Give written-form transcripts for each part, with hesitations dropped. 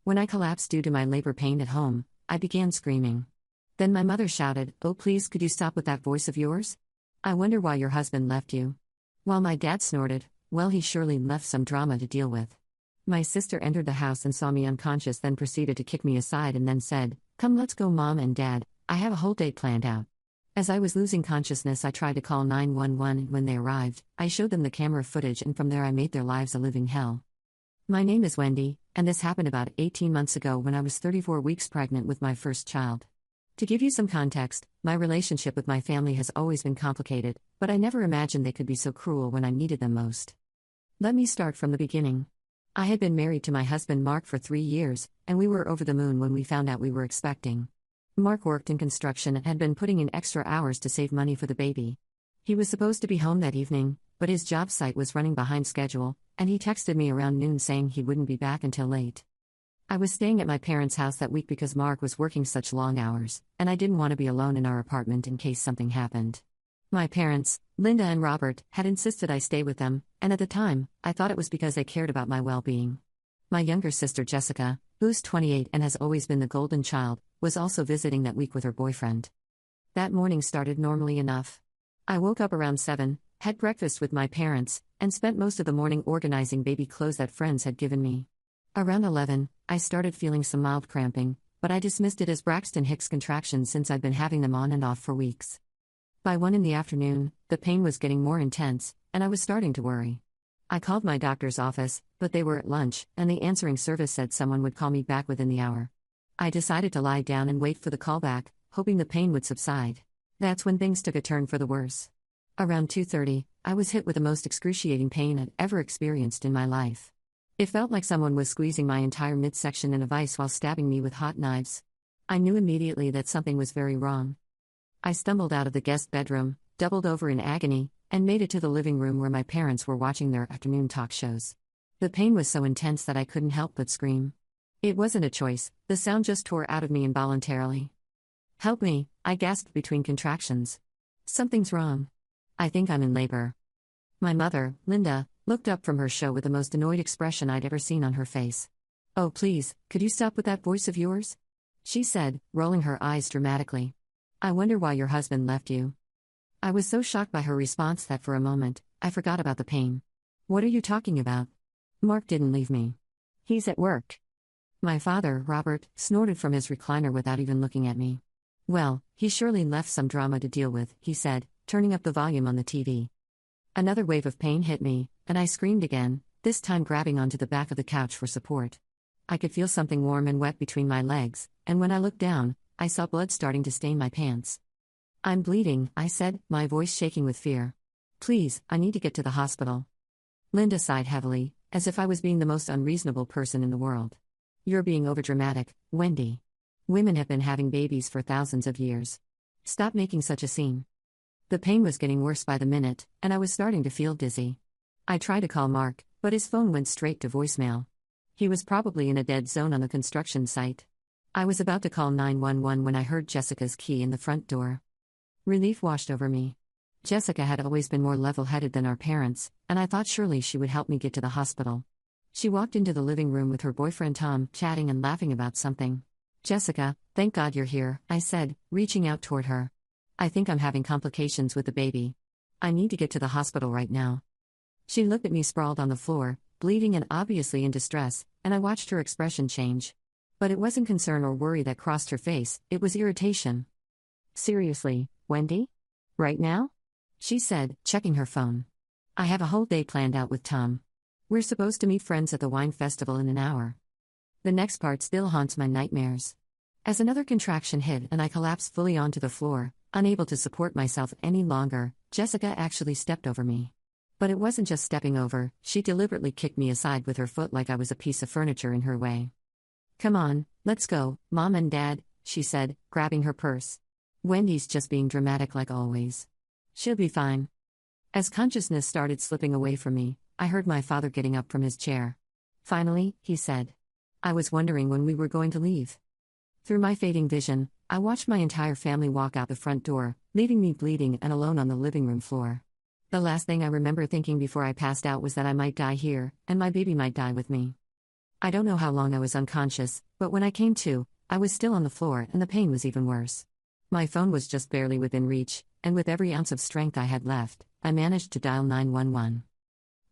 When I collapsed due to my labor pain at home, I began screaming. Then my mother shouted, "Oh, please, could you stop with that voice of yours? I wonder why your husband left you." While my dad snorted, "Well, he surely left some drama to deal with." My sister entered the house and saw me unconscious, then proceeded to kick me aside and then said, "Come, let's go, Mom and Dad, I have a whole day planned out." As I was losing consciousness, I tried to call 911, and when they arrived, I showed them the camera footage, and from there I made their lives a living hell. My name is Wendy, and this happened about 18 months ago when I was 34 weeks pregnant with my first child. To give you some context, my relationship with my family has always been complicated, but I never imagined they could be so cruel when I needed them most. Let me start from the beginning. I had been married to my husband Mark for 3 years, and we were over the moon when we found out we were expecting. Mark worked in construction and had been putting in extra hours to save money for the baby. He was supposed to be home that evening, but his job site was running behind schedule, and he texted me around noon saying he wouldn't be back until late. I was staying at my parents' house that week because Mark was working such long hours, and I didn't want to be alone in our apartment in case something happened. My parents, Linda and Robert, had insisted I stay with them, and at the time, I thought it was because they cared about my well-being. My younger sister Jessica, who's 28 and has always been the golden child, was also visiting that week with her boyfriend. That morning started normally enough. I woke up around 7, had breakfast with my parents, and spent most of the morning organizing baby clothes that friends had given me. Around 11, I started feeling some mild cramping, but I dismissed it as Braxton Hicks contractions since I'd been having them on and off for weeks. By 1 in the afternoon, the pain was getting more intense, and I was starting to worry. I called my doctor's office, but they were at lunch, and the answering service said someone would call me back within the hour. I decided to lie down and wait for the callback, hoping the pain would subside. That's when things took a turn for the worse. Around 2:30, I was hit with the most excruciating pain I'd ever experienced in my life. It felt like someone was squeezing my entire midsection in a vice while stabbing me with hot knives. I knew immediately that something was very wrong. I stumbled out of the guest bedroom, doubled over in agony, and made it to the living room where my parents were watching their afternoon talk shows. The pain was so intense that I couldn't help but scream. It wasn't a choice, the sound just tore out of me involuntarily. "Help me," I gasped between contractions. "Something's wrong. I think I'm in labor." My mother, Linda, looked up from her show with the most annoyed expression I'd ever seen on her face. "Oh, please, could you stop with that voice of yours?" she said, rolling her eyes dramatically. "I wonder why your husband left you." I was so shocked by her response that for a moment, I forgot about the pain. "What are you talking about? Mark didn't leave me. He's at work." My father, Robert, snorted from his recliner without even looking at me. "Well, he surely left some drama to deal with," he said, turning up the volume on the TV. Another wave of pain hit me, and I screamed again, this time grabbing onto the back of the couch for support. I could feel something warm and wet between my legs, and when I looked down, I saw blood starting to stain my pants. "I'm bleeding," I said, my voice shaking with fear. "Please, I need to get to the hospital." Linda sighed heavily, as if I was being the most unreasonable person in the world. "You're being overdramatic, Wendy. Women have been having babies for thousands of years. Stop making such a scene." The pain was getting worse by the minute, and I was starting to feel dizzy. I tried to call Mark, but his phone went straight to voicemail. He was probably in a dead zone on the construction site. I was about to call 911 when I heard Jessica's key in the front door. Relief washed over me. Jessica had always been more level-headed than our parents, and I thought surely she would help me get to the hospital. She walked into the living room with her boyfriend Tom, chatting and laughing about something. "Jessica, thank God you're here," I said, reaching out toward her. "I think I'm having complications with the baby. I need to get to the hospital right now." She looked at me sprawled on the floor, bleeding and obviously in distress, and I watched her expression change. But it wasn't concern or worry that crossed her face, it was irritation. "Seriously, Wendy? Right now?" she said, checking her phone. "I have a whole day planned out with Tom. We're supposed to meet friends at the wine festival in an hour." The next part still haunts my nightmares. As another contraction hit and I collapsed fully onto the floor, unable to support myself any longer, Jessica actually stepped over me. But it wasn't just stepping over, she deliberately kicked me aside with her foot like I was a piece of furniture in her way. "Come on, let's go, Mom and Dad," she said, grabbing her purse. "Wendy's just being dramatic like always. She'll be fine." As consciousness started slipping away from me, I heard my father getting up from his chair. "Finally," he said. "I was wondering when we were going to leave." Through my fading vision, I watched my entire family walk out the front door, leaving me bleeding and alone on the living room floor. The last thing I remember thinking before I passed out was that I might die here, and my baby might die with me. I don't know how long I was unconscious, but when I came to, I was still on the floor and the pain was even worse. My phone was just barely within reach, and with every ounce of strength I had left, I managed to dial 911.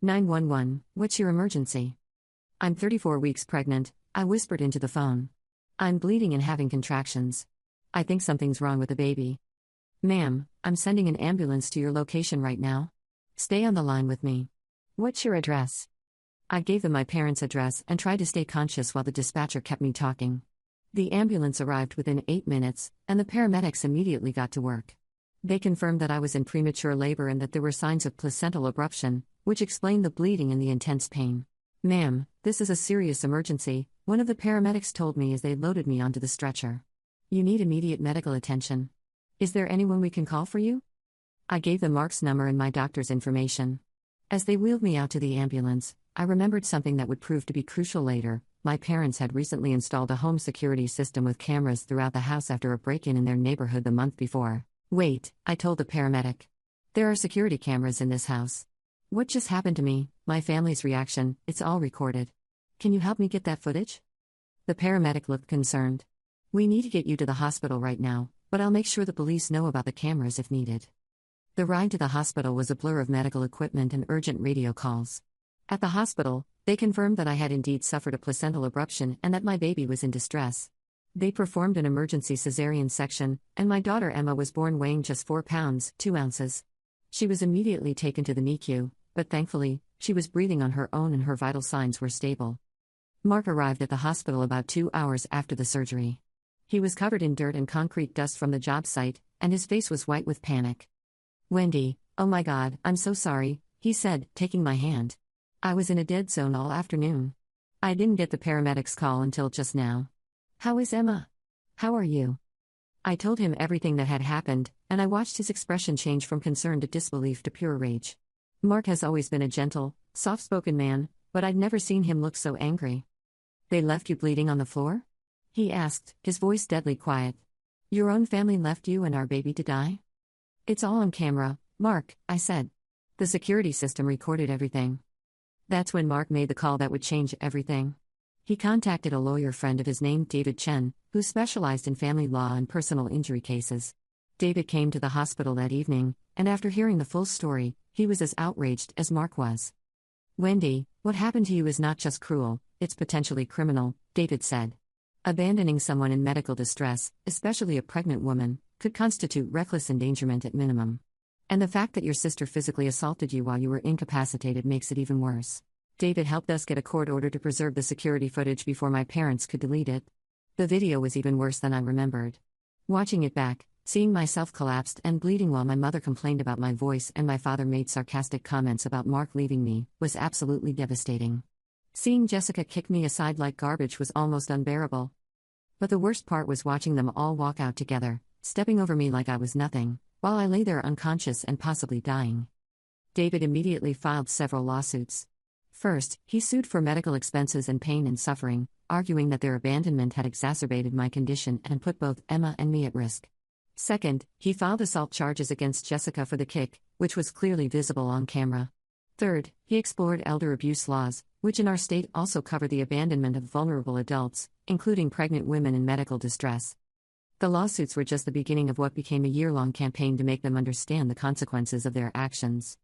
911, what's your emergency? I'm 34 weeks pregnant, I whispered into the phone. I'm bleeding and having contractions. I think something's wrong with the baby. Ma'am, I'm sending an ambulance to your location right now. Stay on the line with me. What's your address? I gave them my parents' address and tried to stay conscious while the dispatcher kept me talking. The ambulance arrived within 8 minutes, and the paramedics immediately got to work. They confirmed that I was in premature labor and that there were signs of placental abruption, which explained the bleeding and the intense pain. Ma'am, this is a serious emergency, one of the paramedics told me as they loaded me onto the stretcher. You need immediate medical attention. Is there anyone we can call for you? I gave them Mark's number and my doctor's information. As they wheeled me out to the ambulance, I remembered something that would prove to be crucial later. My parents had recently installed a home security system with cameras throughout the house after a break-in in their neighborhood the month before. Wait, I told the paramedic. There are security cameras in this house. What just happened to me, my family's reaction, it's all recorded. Can you help me get that footage? The paramedic looked concerned. We need to get you to the hospital right now, but I'll make sure the police know about the cameras if needed. The ride to the hospital was a blur of medical equipment and urgent radio calls. At the hospital, they confirmed that I had indeed suffered a placental abruption and that my baby was in distress. They performed an emergency cesarean section, and my daughter Emma was born weighing just 4 pounds, 2 ounces. She was immediately taken to the NICU, but thankfully, she was breathing on her own and her vital signs were stable. Mark arrived at the hospital about 2 hours after the surgery. He was covered in dirt and concrete dust from the job site, and his face was white with panic. Wendy, oh my God, I'm so sorry, he said, taking my hand. I was in a dead zone all afternoon. I didn't get the paramedics' call until just now. How is Emma? How are you? I told him everything that had happened, and I watched his expression change from concern to disbelief to pure rage. Mark has always been a gentle, soft-spoken man, but I'd never seen him look so angry. They left you bleeding on the floor? He asked, his voice deadly quiet. Your own family left you and our baby to die? It's all on camera, Mark, I said. The security system recorded everything. That's when Mark made the call that would change everything. He contacted a lawyer friend of his named David Chen, who specialized in family law and personal injury cases. David came to the hospital that evening, and after hearing the full story, he was as outraged as Mark was. Wendy, what happened to you is not just cruel, it's potentially criminal, David said. Abandoning someone in medical distress, especially a pregnant woman, could constitute reckless endangerment at minimum. And the fact that your sister physically assaulted you while you were incapacitated makes it even worse. David helped us get a court order to preserve the security footage before my parents could delete it. The video was even worse than I remembered. Watching it back, seeing myself collapsed and bleeding while my mother complained about my voice and my father made sarcastic comments about Mark leaving me, was absolutely devastating. Seeing Jessica kick me aside like garbage was almost unbearable. But the worst part was watching them all walk out together, stepping over me like I was nothing, while I lay there unconscious and possibly dying. David immediately filed several lawsuits. First, he sued for medical expenses and pain and suffering, arguing that their abandonment had exacerbated my condition and put both Emma and me at risk. Second, he filed assault charges against Jessica for the kick, which was clearly visible on camera. Third, he explored elder abuse laws, which in our state also cover the abandonment of vulnerable adults, including pregnant women in medical distress. The lawsuits were just the beginning of what became a year-long campaign to make them understand the consequences of their actions.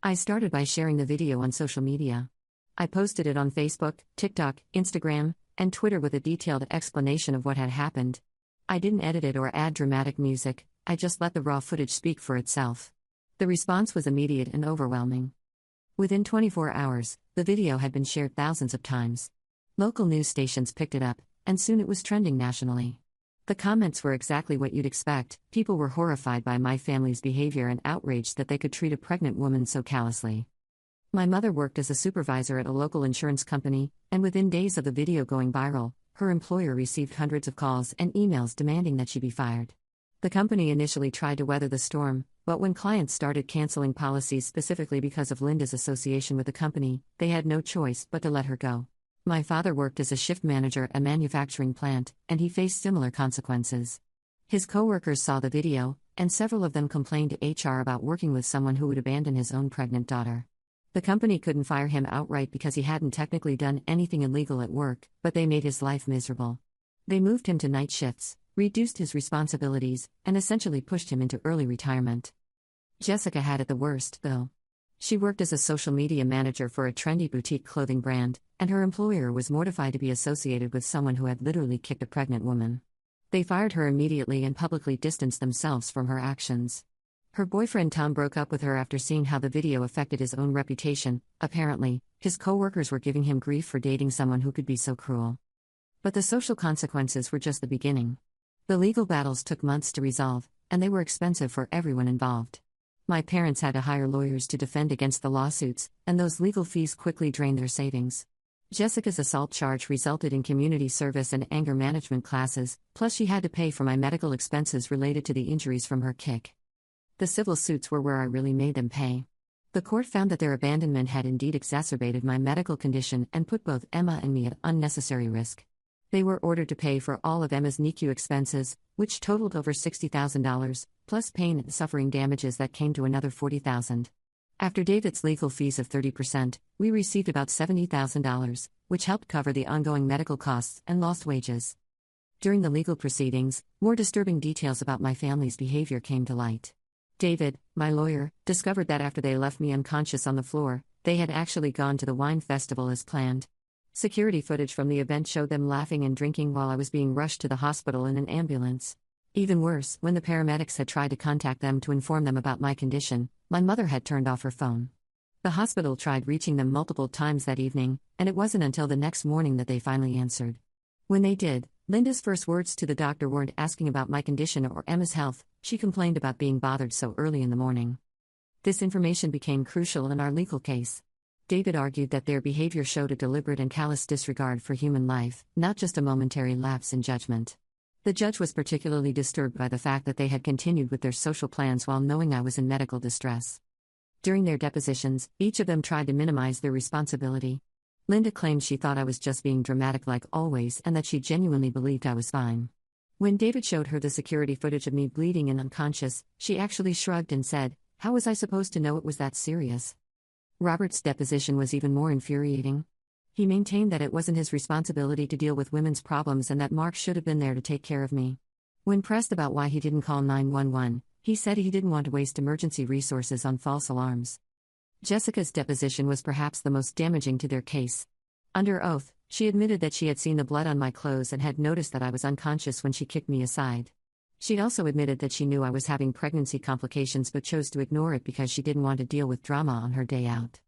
I started by sharing the video on social media. I posted it on Facebook, TikTok, Instagram, and Twitter with a detailed explanation of what had happened. I didn't edit it or add dramatic music, I just let the raw footage speak for itself. The response was immediate and overwhelming. Within 24 hours, the video had been shared thousands of times. Local news stations picked it up, and soon it was trending nationally. The comments were exactly what you'd expect. People were horrified by my family's behavior and outraged that they could treat a pregnant woman so callously. My mother worked as a supervisor at a local insurance company, and within days of the video going viral, her employer received hundreds of calls and emails demanding that she be fired. The company initially tried to weather the storm, but when clients started canceling policies specifically because of Linda's association with the company, they had no choice but to let her go. My father worked as a shift manager at a manufacturing plant, and he faced similar consequences. His coworkers saw the video, and several of them complained to HR about working with someone who would abandon his own pregnant daughter. The company couldn't fire him outright because he hadn't technically done anything illegal at work, but they made his life miserable. They moved him to night shifts, reduced his responsibilities, and essentially pushed him into early retirement. Jessica had it the worst, though. She worked as a social media manager for a trendy boutique clothing brand, and her employer was mortified to be associated with someone who had literally kicked a pregnant woman. They fired her immediately and publicly distanced themselves from her actions. Her boyfriend Tom broke up with her after seeing how the video affected his own reputation. Apparently, his co-workers were giving him grief for dating someone who could be so cruel. But the social consequences were just the beginning. The legal battles took months to resolve, and they were expensive for everyone involved. My parents had to hire lawyers to defend against the lawsuits, and those legal fees quickly drained their savings. Jessica's assault charge resulted in community service and anger management classes, plus she had to pay for my medical expenses related to the injuries from her kick. The civil suits were where I really made them pay. The court found that their abandonment had indeed exacerbated my medical condition and put both Emma and me at unnecessary risk. They were ordered to pay for all of Emma's NICU expenses, which totaled over $60,000, plus pain and suffering damages that came to another $40,000. After David's legal fees of 30%, we received about $70,000, which helped cover the ongoing medical costs and lost wages. During the legal proceedings, more disturbing details about my family's behavior came to light. David, my lawyer, discovered that after they left me unconscious on the floor, they had actually gone to the wine festival as planned. Security footage from the event showed them laughing and drinking while I was being rushed to the hospital in an ambulance. Even worse, when the paramedics had tried to contact them to inform them about my condition, my mother had turned off her phone. The hospital tried reaching them multiple times that evening, and it wasn't until the next morning that they finally answered. When they did, Linda's first words to the doctor weren't asking about my condition or Emma's health. She complained about being bothered so early in the morning. This information became crucial in our legal case. David argued that their behavior showed a deliberate and callous disregard for human life, not just a momentary lapse in judgment. The judge was particularly disturbed by the fact that they had continued with their social plans while knowing I was in medical distress. During their depositions, each of them tried to minimize their responsibility. Linda claimed she thought I was just being dramatic like always and that she genuinely believed I was fine. When David showed her the security footage of me bleeding and unconscious, she actually shrugged and said, "How was I supposed to know it was that serious?" Robert's deposition was even more infuriating. He maintained that it wasn't his responsibility to deal with women's problems and that Mark should have been there to take care of me. When pressed about why he didn't call 911, he said he didn't want to waste emergency resources on false alarms. Jessica's deposition was perhaps the most damaging to their case. Under oath, she admitted that she had seen the blood on my clothes and had noticed that I was unconscious when she kicked me aside. She'd also admitted that she knew I was having pregnancy complications but chose to ignore it because she didn't want to deal with drama on her day out.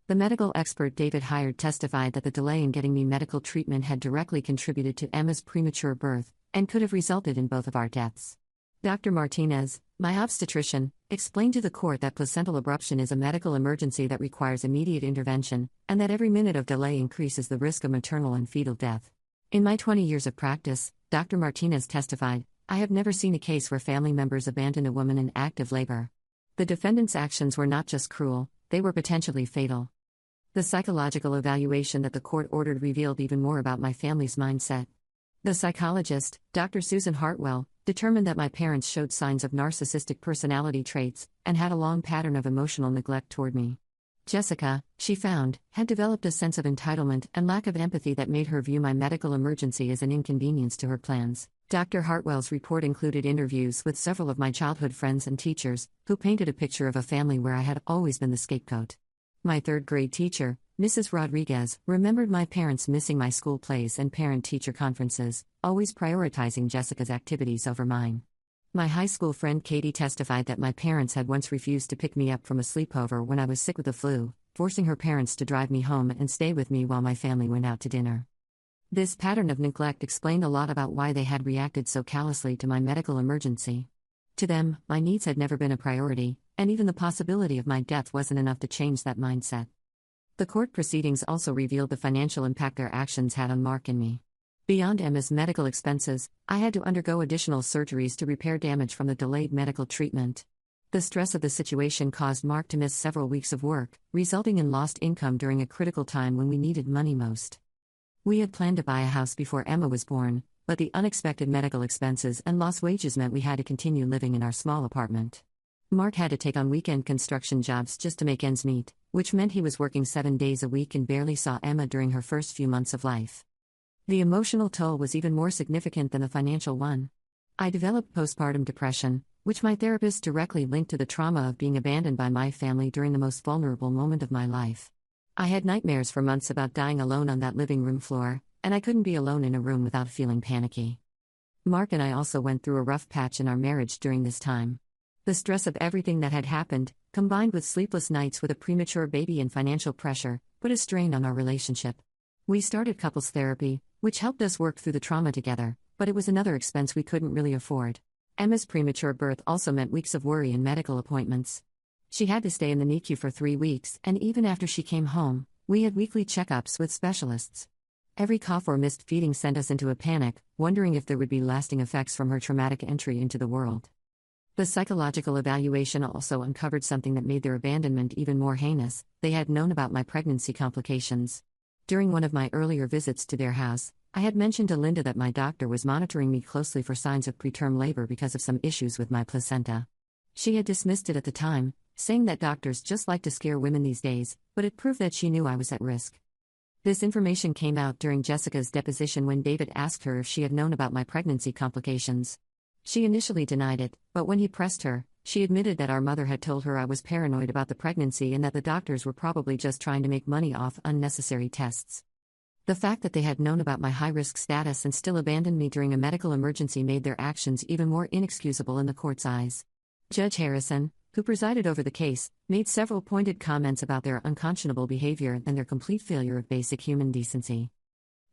The medical expert David hired testified that the delay in getting me medical treatment had directly contributed to Emma's premature birth, and could have resulted in both of our deaths. Dr. Martinez, my obstetrician, explained to the court that placental abruption is a medical emergency that requires immediate intervention, and that every minute of delay increases the risk of maternal and fetal death. In my 20 years of practice, Dr. Martinez testified, I have never seen a case where family members abandon a woman in active labor. The defendant's actions were not just cruel, they were potentially fatal. The psychological evaluation that the court ordered revealed even more about my family's mindset. The psychologist, Dr. Susan Hartwell, determined that my parents showed signs of narcissistic personality traits and had a long pattern of emotional neglect toward me. Jessica, she found, had developed a sense of entitlement and lack of empathy that made her view my medical emergency as an inconvenience to her plans. Dr. Hartwell's report included interviews with several of my childhood friends and teachers, who painted a picture of a family where I had always been the scapegoat. My third-grade teacher, Mrs. Rodriguez, remembered my parents missing my school plays and parent-teacher conferences, always prioritizing Jessica's activities over mine. My high school friend Katie testified that my parents had once refused to pick me up from a sleepover when I was sick with the flu, forcing her parents to drive me home and stay with me while my family went out to dinner. This pattern of neglect explained a lot about why they had reacted so callously to my medical emergency. To them, my needs had never been a priority, and even the possibility of my death wasn't enough to change that mindset. The court proceedings also revealed the financial impact their actions had on Mark and me. Beyond Emma's medical expenses, I had to undergo additional surgeries to repair damage from the delayed medical treatment. The stress of the situation caused Mark to miss several weeks of work, resulting in lost income during a critical time when we needed money most. We had planned to buy a house before Emma was born, but the unexpected medical expenses and lost wages meant we had to continue living in our small apartment. Mark had to take on weekend construction jobs just to make ends meet, which meant he was working 7 days a week and barely saw Emma during her first few months of life. The emotional toll was even more significant than the financial one. I developed postpartum depression, which my therapist directly linked to the trauma of being abandoned by my family during the most vulnerable moment of my life. I had nightmares for months about dying alone on that living room floor, and I couldn't be alone in a room without feeling panicky. Mark and I also went through a rough patch in our marriage during this time. The stress of everything that had happened, combined with sleepless nights with a premature baby and financial pressure, put a strain on our relationship. We started couples therapy, which helped us work through the trauma together, but it was another expense we couldn't really afford. Emma's premature birth also meant weeks of worry and medical appointments. She had to stay in the NICU for 3 weeks, and even after she came home, we had weekly checkups with specialists. Every cough or missed feeding sent us into a panic, wondering if there would be lasting effects from her traumatic entry into the world. The psychological evaluation also uncovered something that made their abandonment even more heinous. They had known about my pregnancy complications. During one of my earlier visits to their house, I had mentioned to Linda that my doctor was monitoring me closely for signs of preterm labor because of some issues with my placenta. She had dismissed it at the time, saying that doctors just like to scare women these days, but it proved that she knew I was at risk. This information came out during Jessica's deposition when David asked her if she had known about my pregnancy complications. She initially denied it, but when he pressed her, she admitted that our mother had told her I was paranoid about the pregnancy and that the doctors were probably just trying to make money off unnecessary tests. The fact that they had known about my high-risk status and still abandoned me during a medical emergency made their actions even more inexcusable in the court's eyes. Judge Harrison, who presided over the case, made several pointed comments about their unconscionable behavior and their complete failure of basic human decency.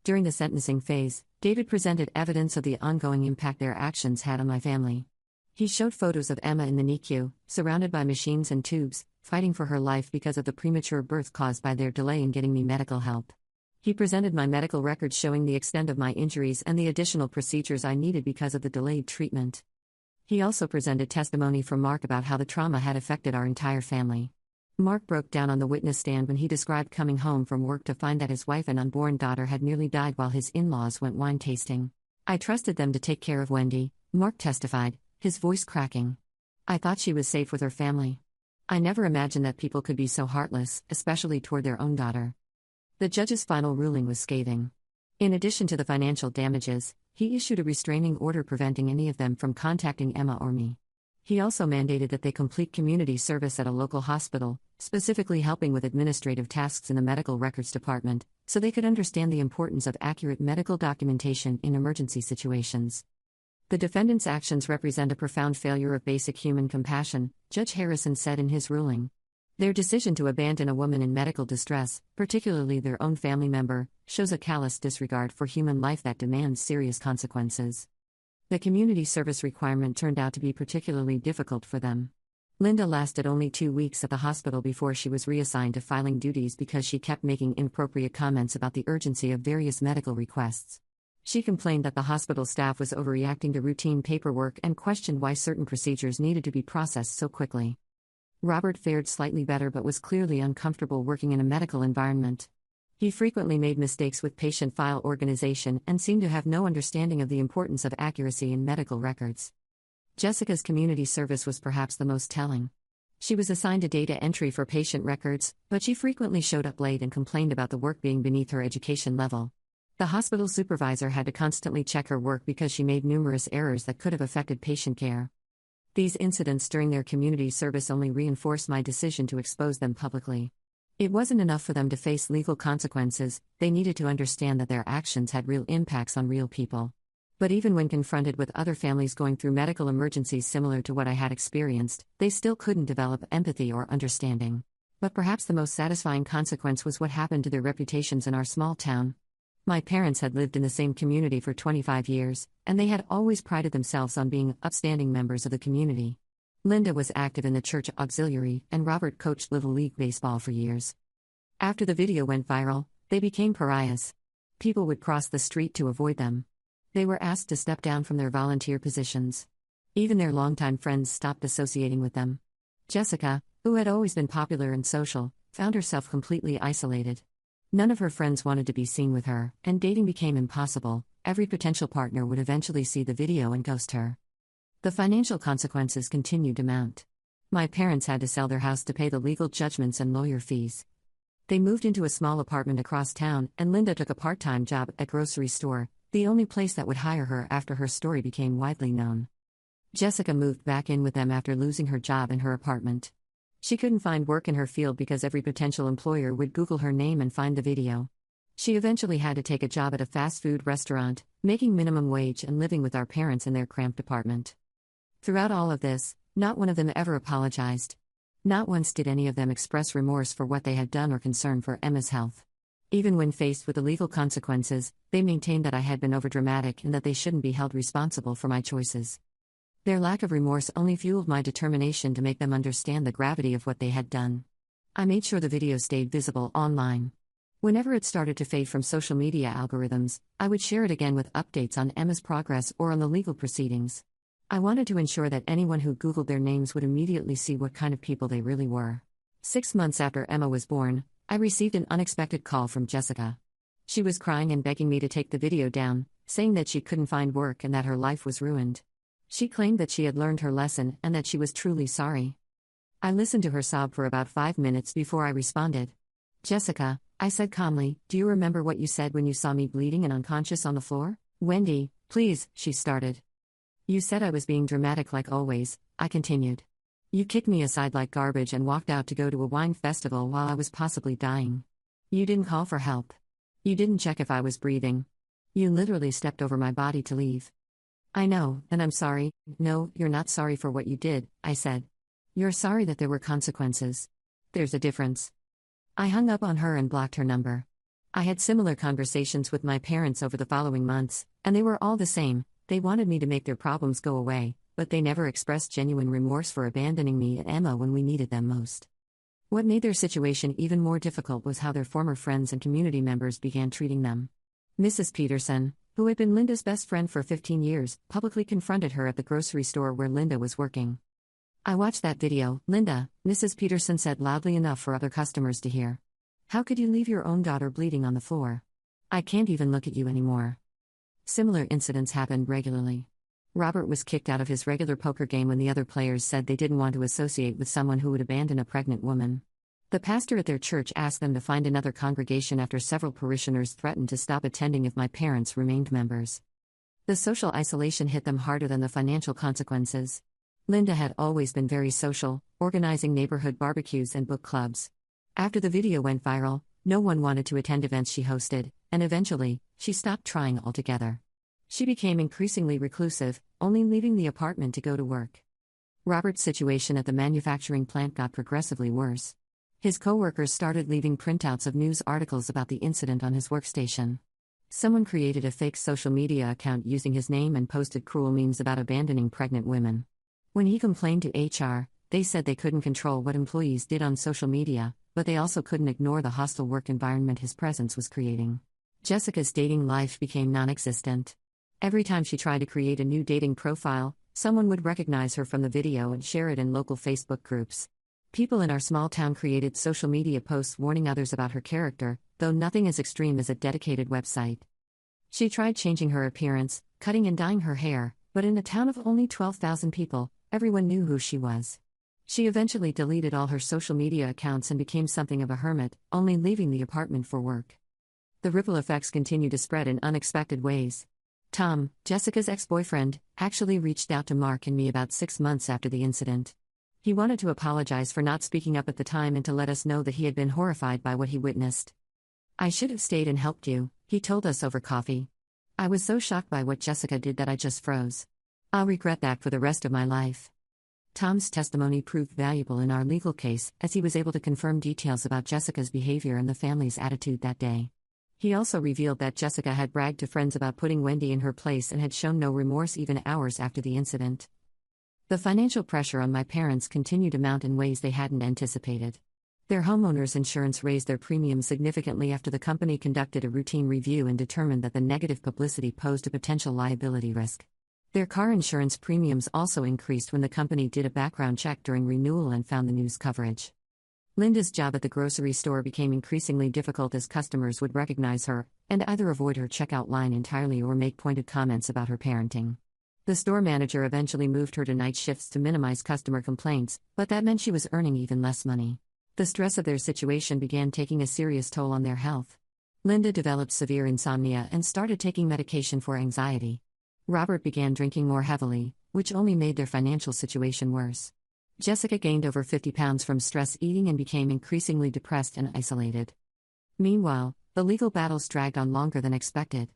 During the sentencing phase, David presented evidence of the ongoing impact their actions had on my family. He showed photos of Emma in the NICU, surrounded by machines and tubes, fighting for her life because of the premature birth caused by their delay in getting me medical help. He presented my medical records showing the extent of my injuries and the additional procedures I needed because of the delayed treatment. He also presented testimony from Mark about how the trauma had affected our entire family. Mark broke down on the witness stand when he described coming home from work to find that his wife and unborn daughter had nearly died while his in-laws went wine tasting. "I trusted them to take care of Wendy," Mark testified, his voice cracking. "I thought she was safe with her family. I never imagined that people could be so heartless, especially toward their own daughter." The judge's final ruling was scathing. In addition to the financial damages, he issued a restraining order preventing any of them from contacting Emma or me. He also mandated that they complete community service at a local hospital, specifically helping with administrative tasks in the medical records department, so they could understand the importance of accurate medical documentation in emergency situations. The defendant's actions represent a profound failure of basic human compassion, Judge Harrison said in his ruling. Their decision to abandon a woman in medical distress, particularly their own family member, shows a callous disregard for human life that demands serious consequences. The community service requirement turned out to be particularly difficult for them. Linda lasted only 2 weeks at the hospital before she was reassigned to filing duties because she kept making inappropriate comments about the urgency of various medical requests. She complained that the hospital staff was overreacting to routine paperwork and questioned why certain procedures needed to be processed so quickly. Robert fared slightly better but was clearly uncomfortable working in a medical environment. He frequently made mistakes with patient file organization and seemed to have no understanding of the importance of accuracy in medical records. Jessica's community service was perhaps the most telling. She was assigned to data entry for patient records, but she frequently showed up late and complained about the work being beneath her education level. The hospital supervisor had to constantly check her work because she made numerous errors that could have affected patient care. These incidents during their community service only reinforced my decision to expose them publicly. It wasn't enough for them to face legal consequences, they needed to understand that their actions had real impacts on real people. But even when confronted with other families going through medical emergencies similar to what I had experienced, they still couldn't develop empathy or understanding. But perhaps the most satisfying consequence was what happened to their reputations in our small town. My parents had lived in the same community for 25 years, and they had always prided themselves on being upstanding members of the community. Linda was active in the church auxiliary, and Robert coached Little League baseball for years. After the video went viral, they became pariahs. People would cross the street to avoid them. They were asked to step down from their volunteer positions. Even their longtime friends stopped associating with them. Jessica, who had always been popular and social, found herself completely isolated. None of her friends wanted to be seen with her, and dating became impossible. Every potential partner would eventually see the video and ghost her. The financial consequences continued to mount. My parents had to sell their house to pay the legal judgments and lawyer fees. They moved into a small apartment across town, and Linda took a part-time job at a grocery store, the only place that would hire her after her story became widely known. Jessica moved back in with them after losing her job in her apartment. She couldn't find work in her field because every potential employer would Google her name and find the video. She eventually had to take a job at a fast food restaurant, making minimum wage and living with our parents in their cramped apartment. Throughout all of this, not one of them ever apologized. Not once did any of them express remorse for what they had done or concern for Emma's health. Even when faced with the legal consequences, they maintained that I had been overdramatic and that they shouldn't be held responsible for my choices. Their lack of remorse only fueled my determination to make them understand the gravity of what they had done. I made sure the video stayed visible online. Whenever it started to fade from social media algorithms, I would share it again with updates on Emma's progress or on the legal proceedings. I wanted to ensure that anyone who Googled their names would immediately see what kind of people they really were. 6 months after Emma was born, I received an unexpected call from Jessica. She was crying and begging me to take the video down, saying that she couldn't find work and that her life was ruined. She claimed that she had learned her lesson and that she was truly sorry. I listened to her sob for about 5 minutes before I responded. "Jessica," I said calmly, "do you remember what you said when you saw me bleeding and unconscious on the floor?" "Wendy, please," she started. "You said I was being dramatic like always," I continued. "You kicked me aside like garbage and walked out to go to a wine festival while I was possibly dying. You didn't call for help. You didn't check if I was breathing. You literally stepped over my body to leave." "I know, and I'm sorry." "No, you're not sorry for what you did," I said. "You're sorry that there were consequences. There's a difference." I hung up on her and blocked her number. I had similar conversations with my parents over the following months, and they were all the same. They wanted me to make their problems go away, but they never expressed genuine remorse for abandoning me and Emma when we needed them most. What made their situation even more difficult was how their former friends and community members began treating them. Mrs. Peterson, who had been Linda's best friend for 15 years, publicly confronted her at the grocery store where Linda was working. "I watched that video, Linda," Mrs. Peterson said loudly enough for other customers to hear. "How could you leave your own daughter bleeding on the floor? I can't even look at you anymore." Similar incidents happened regularly. Robert was kicked out of his regular poker game when the other players said they didn't want to associate with someone who would abandon a pregnant woman. The pastor at their church asked them to find another congregation after several parishioners threatened to stop attending if my parents remained members. The social isolation hit them harder than the financial consequences. Linda had always been very social, organizing neighborhood barbecues and book clubs. After the video went viral, no one wanted to attend events she hosted, and eventually, she stopped trying altogether. She became increasingly reclusive, only leaving the apartment to go to work. Robert's situation at the manufacturing plant got progressively worse. His coworkers started leaving printouts of news articles about the incident on his workstation. Someone created a fake social media account using his name and posted cruel memes about abandoning pregnant women. When he complained to HR, they said they couldn't control what employees did on social media, but they also couldn't ignore the hostile work environment his presence was creating. Jessica's dating life became non-existent. Every time she tried to create a new dating profile, someone would recognize her from the video and share it in local Facebook groups. People in our small town created social media posts warning others about her character, though nothing as extreme as a dedicated website. She tried changing her appearance, cutting and dyeing her hair, but in a town of only 12,000 people, everyone knew who she was. She eventually deleted all her social media accounts and became something of a hermit, only leaving the apartment for work. The ripple effects continue to spread in unexpected ways. Tom, Jessica's ex-boyfriend, actually reached out to Mark and me about 6 months after the incident. He wanted to apologize for not speaking up at the time and to let us know that he had been horrified by what he witnessed. "I should have stayed and helped you," he told us over coffee. "I was so shocked by what Jessica did that I just froze. I'll regret that for the rest of my life." Tom's testimony proved valuable in our legal case, as he was able to confirm details about Jessica's behavior and the family's attitude that day. He also revealed that Jessica had bragged to friends about putting Wendy in her place and had shown no remorse even hours after the incident. The financial pressure on my parents continued to mount in ways they hadn't anticipated. Their homeowners insurance raised their premiums significantly after the company conducted a routine review and determined that the negative publicity posed a potential liability risk. Their car insurance premiums also increased when the company did a background check during renewal and found the news coverage. Linda's job at the grocery store became increasingly difficult as customers would recognize her and either avoid her checkout line entirely or make pointed comments about her parenting. The store manager eventually moved her to night shifts to minimize customer complaints, but that meant she was earning even less money. The stress of their situation began taking a serious toll on their health. Linda developed severe insomnia and started taking medication for anxiety. Robert began drinking more heavily, which only made their financial situation worse. Jessica gained over 50 pounds from stress eating and became increasingly depressed and isolated. Meanwhile, the legal battles dragged on longer than expected.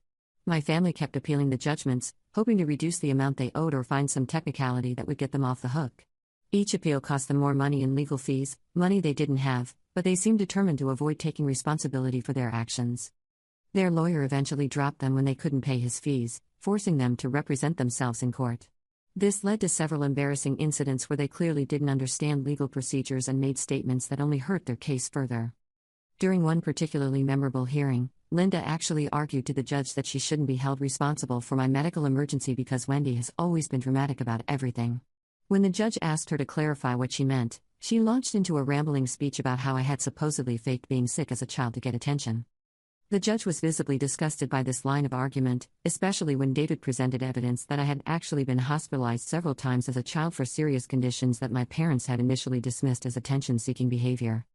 My family kept appealing the judgments, hoping to reduce the amount they owed or find some technicality that would get them off the hook. Each appeal cost them more money in legal fees, money they didn't have, but they seemed determined to avoid taking responsibility for their actions. Their lawyer eventually dropped them when they couldn't pay his fees, forcing them to represent themselves in court. This led to several embarrassing incidents where they clearly didn't understand legal procedures and made statements that only hurt their case further. During one particularly memorable hearing, Linda actually argued to the judge that she shouldn't be held responsible for my medical emergency because Wendy has always been dramatic about everything. When the judge asked her to clarify what she meant, she launched into a rambling speech about how I had supposedly faked being sick as a child to get attention. The judge was visibly disgusted by this line of argument, especially when David presented evidence that I had actually been hospitalized several times as a child for serious conditions that my parents had initially dismissed as attention-seeking behavior.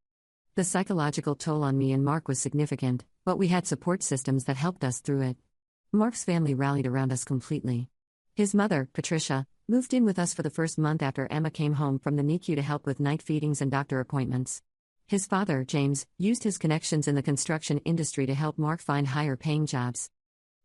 The psychological toll on me and Mark was significant, but we had support systems that helped us through it. Mark's family rallied around us completely. His mother, Patricia, moved in with us for the first month after Emma came home from the NICU to help with night feedings and doctor appointments. His father, James, used his connections in the construction industry to help Mark find higher-paying jobs.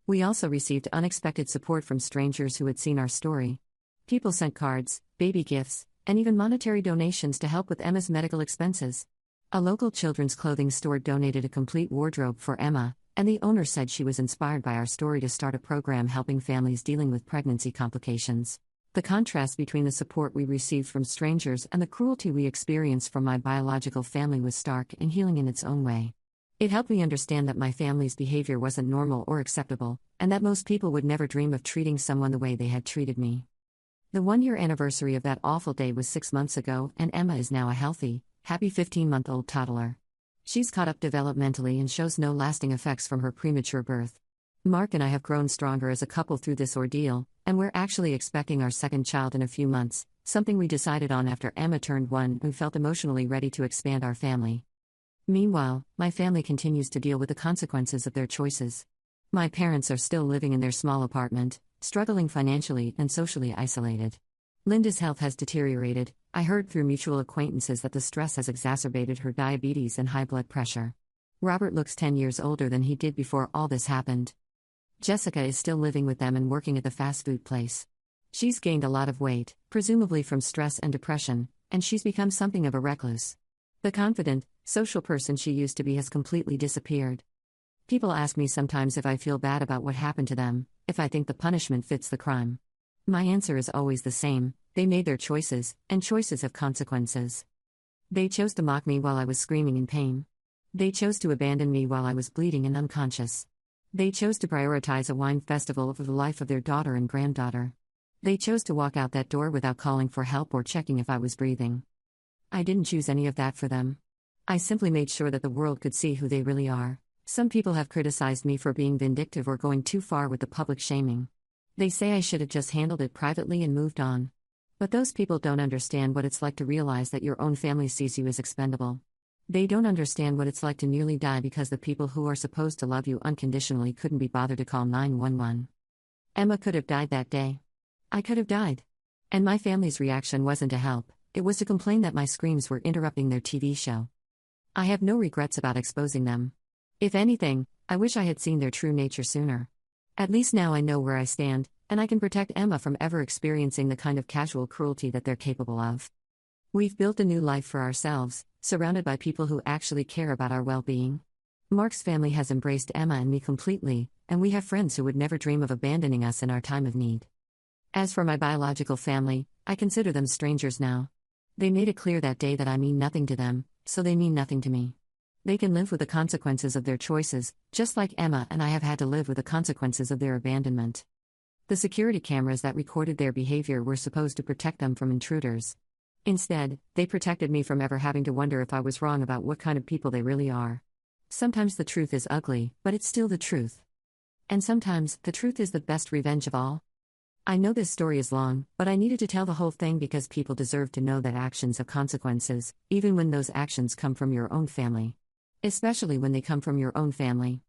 We also received unexpected support from strangers who had seen our story. People sent cards, baby gifts, and even monetary donations to help with Emma's medical expenses. A local children's clothing store donated a complete wardrobe for Emma, and the owner said she was inspired by our story to start a program helping families dealing with pregnancy complications. The contrast between the support we received from strangers and the cruelty we experienced from my biological family was stark and healing in its own way. It helped me understand that my family's behavior wasn't normal or acceptable, and that most people would never dream of treating someone the way they had treated me. The 1-year anniversary of that awful day was 6 months ago, and Emma is now a healthy, happy 15-month-old toddler. She's caught up developmentally and shows no lasting effects from her premature birth. Mark and I have grown stronger as a couple through this ordeal, and we're actually expecting our second child in a few months, something we decided on after Emma turned 1 and felt emotionally ready to expand our family. Meanwhile, my family continues to deal with the consequences of their choices. My parents are still living in their small apartment, struggling financially and socially isolated. Linda's health has deteriorated. I heard through mutual acquaintances that the stress has exacerbated her diabetes and high blood pressure. Robert looks 10 years older than he did before all this happened. Jessica is still living with them and working at the fast food place. She's gained a lot of weight, presumably from stress and depression, and she's become something of a recluse. The confident, social person she used to be has completely disappeared. People ask me sometimes if I feel bad about what happened to them, if I think the punishment fits the crime. My answer is always the same: they made their choices, and choices have consequences. They chose to mock me while I was screaming in pain. They chose to abandon me while I was bleeding and unconscious. They chose to prioritize a wine festival over the life of their daughter and granddaughter. They chose to walk out that door without calling for help or checking if I was breathing. I didn't choose any of that for them. I simply made sure that the world could see who they really are. Some people have criticized me for being vindictive or going too far with the public shaming. They say I should have just handled it privately and moved on. But those people don't understand what it's like to realize that your own family sees you as expendable. They don't understand what it's like to nearly die because the people who are supposed to love you unconditionally couldn't be bothered to call 911. Emma could have died that day. I could have died. And my family's reaction wasn't to help, it was to complain that my screams were interrupting their TV show. I have no regrets about exposing them. If anything, I wish I had seen their true nature sooner. At least now I know where I stand, and I can protect Emma from ever experiencing the kind of casual cruelty that they're capable of. We've built a new life for ourselves, surrounded by people who actually care about our well-being. Mark's family has embraced Emma and me completely, and we have friends who would never dream of abandoning us in our time of need. As for my biological family, I consider them strangers now. They made it clear that day that I mean nothing to them, so they mean nothing to me. They can live with the consequences of their choices, just like Emma and I have had to live with the consequences of their abandonment. The security cameras that recorded their behavior were supposed to protect them from intruders. Instead, they protected me from ever having to wonder if I was wrong about what kind of people they really are. Sometimes the truth is ugly, but it's still the truth. And sometimes, the truth is the best revenge of all. I know this story is long, but I needed to tell the whole thing because people deserve to know that actions have consequences, even when those actions come from your own family. Especially when they come from your own family.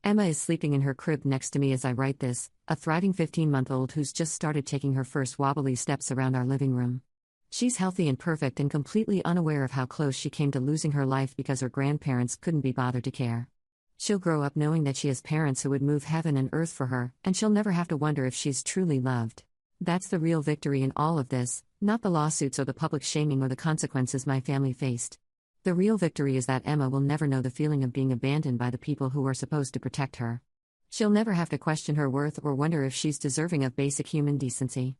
Emma is sleeping in her crib next to me as I write this, a thriving 15-month-old who's just started taking her first wobbly steps around our living room. She's healthy and perfect and completely unaware of how close she came to losing her life because her grandparents couldn't be bothered to care. She'll grow up knowing that she has parents who would move heaven and earth for her, and she'll never have to wonder if she's truly loved. That's the real victory in all of this, not the lawsuits or the public shaming or the consequences my family faced. The real victory is that Emma will never know the feeling of being abandoned by the people who are supposed to protect her. She'll never have to question her worth or wonder if she's deserving of basic human decency.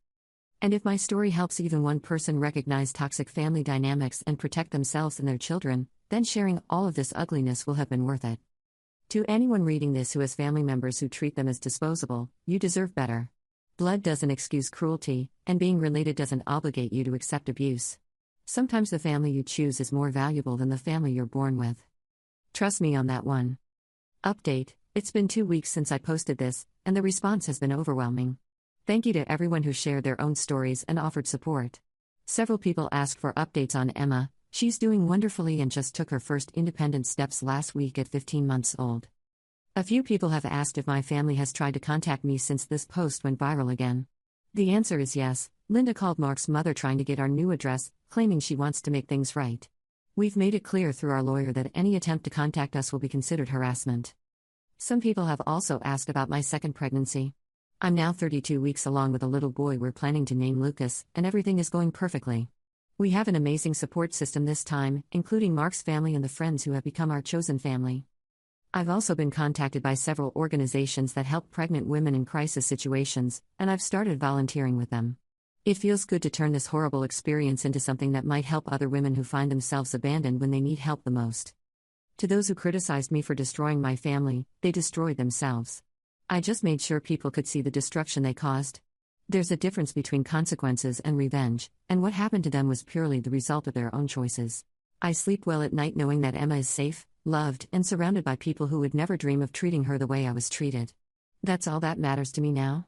And if my story helps even one person recognize toxic family dynamics and protect themselves and their children, then sharing all of this ugliness will have been worth it. To anyone reading this who has family members who treat them as disposable, you deserve better. Blood doesn't excuse cruelty, and being related doesn't obligate you to accept abuse. Sometimes the family you choose is more valuable than the family you're born with. Trust me on that one. Update: it's been 2 weeks since I posted this, and the response has been overwhelming. Thank you to everyone who shared their own stories and offered support. Several people asked for updates on Emma. She's doing wonderfully and just took her first independent steps last week at 15 months old. A few people have asked if my family has tried to contact me since this post went viral again. The answer is yes. Linda called Mark's mother trying to get our new address, claiming she wants to make things right. We've made it clear through our lawyer that any attempt to contact us will be considered harassment. Some people have also asked about my second pregnancy. I'm now 32 weeks along with a little boy we're planning to name Lucas, and everything is going perfectly. We have an amazing support system this time, including Mark's family and the friends who have become our chosen family. I've also been contacted by several organizations that help pregnant women in crisis situations, and I've started volunteering with them. It feels good to turn this horrible experience into something that might help other women who find themselves abandoned when they need help the most. To those who criticized me for destroying my family, they destroyed themselves. I just made sure people could see the destruction they caused. There's a difference between consequences and revenge, and what happened to them was purely the result of their own choices. I sleep well at night knowing that Emma is safe, loved, and surrounded by people who would never dream of treating her the way I was treated. That's all that matters to me now.